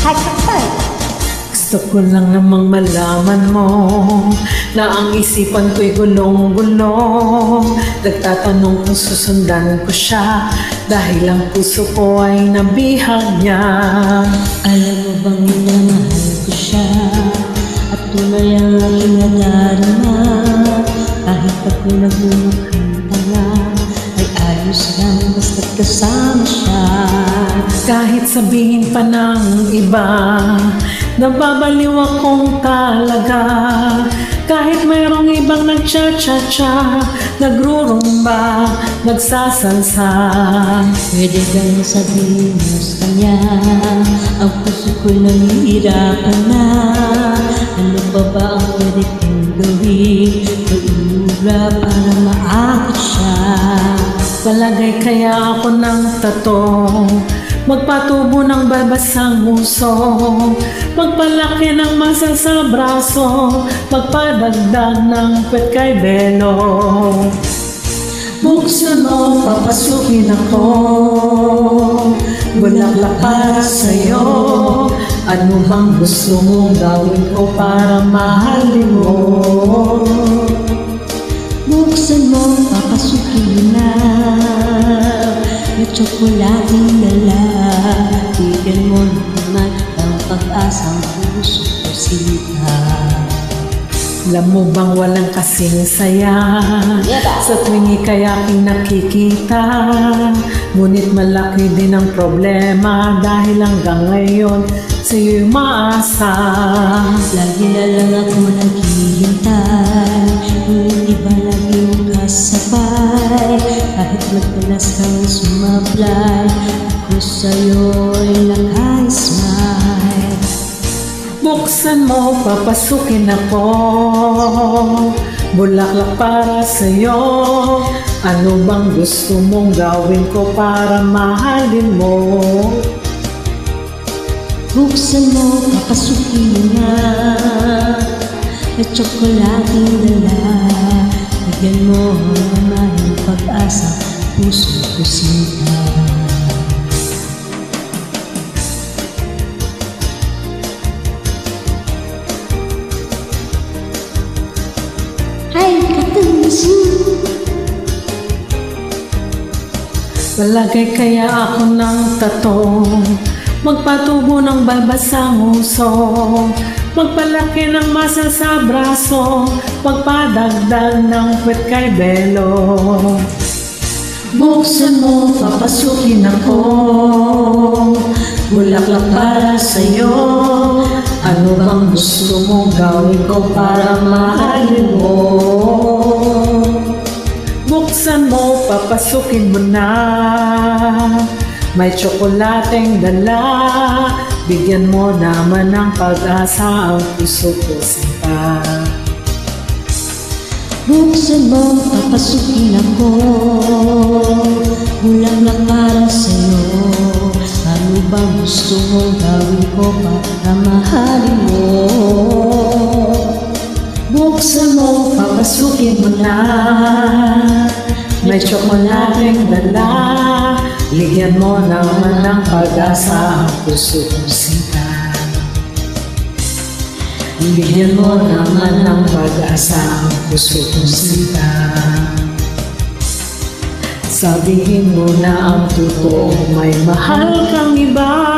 Hi, Kapal! Gusto ko lang namang malaman mo na ang isipan ko'y gulong-gulong. Nagtatanong kung susundan ko siya dahil ang puso ko ay nabihag niya. Alam mo bang minamahal ko siya at tunay ang aking nadarama. Kahit ako'y nagmumukhang tanga ay ayos lang basta't kasama siya. Kahit sabihin pa ng iba, nababaliw akong talaga. Kahit mayroong ibang nagcha-cha-cha, nagrurumba, nagsasalsa. Pwede bang sabihin mo sa kanya, ang puso ko'y nahihirapan na. Ano pa ba ang pwede kong gawin? Mag-uura para maakit siya. Palagay kaya ako ng tato, magpatubo ng babasang uso, magpalaki ng masa sa braso, magpadagdag ng pet kay Belo. Buksan mo, papasukin ako, bulaklak para sa'yo. Ano bang gusto mong gawin ko para mahalin mo? Buksan mo, papasukin na. May tsokolating dala. Bigyan mo naman ang pag-asang puso ko sila. Alam mo bang walang kasing saya sa tuwing ika'y aking nakikita? Ngunit malaki din ang problema dahil hanggang ngayon sa'yo'y maasa. Lagi na lang ako naghihintay, ngunit iba lagi yung kasabay. Kahit magpalas kang sumablay, ako sa'yo'y naka-smile. Buksan mo, papasukin ako, bulaklak para sa'yo. Ano bang gusto mong gawin ko para mahalin mo? Buksan mo, papasukin na. May tsokolating dala. Bigyan mo naman ang pag-asa, puso ko sila. Hi, Katansi! Palagay kaya ako ng tato, magpatubo ng balbasang uso, magpalaki ng masa sa braso, magpadagdag ng pet kay Belo. Buksan mo, papasukin ako, bulaklak para sa'yo. Ano bang gusto mong gawin ko para mahalin mo? Buksan mo, papasukin mo na. May tsokolateng dala. Bigyan mo naman ng pag-asa ang puso ko sinta. Buksan mo, papasukin ako, bulaklak para sa'yo. Ano bang gusto mong gawin ko para mahalin mo? Buksan mo, papasukin mo na. May tsokolateng dala. Bigyan mo naman ng pag-asa ang puso kong sinta. Bigyan mo naman ng pag-asa ang puso kong sinta. Sabihin mo na ang totoo, may mahal kang iba.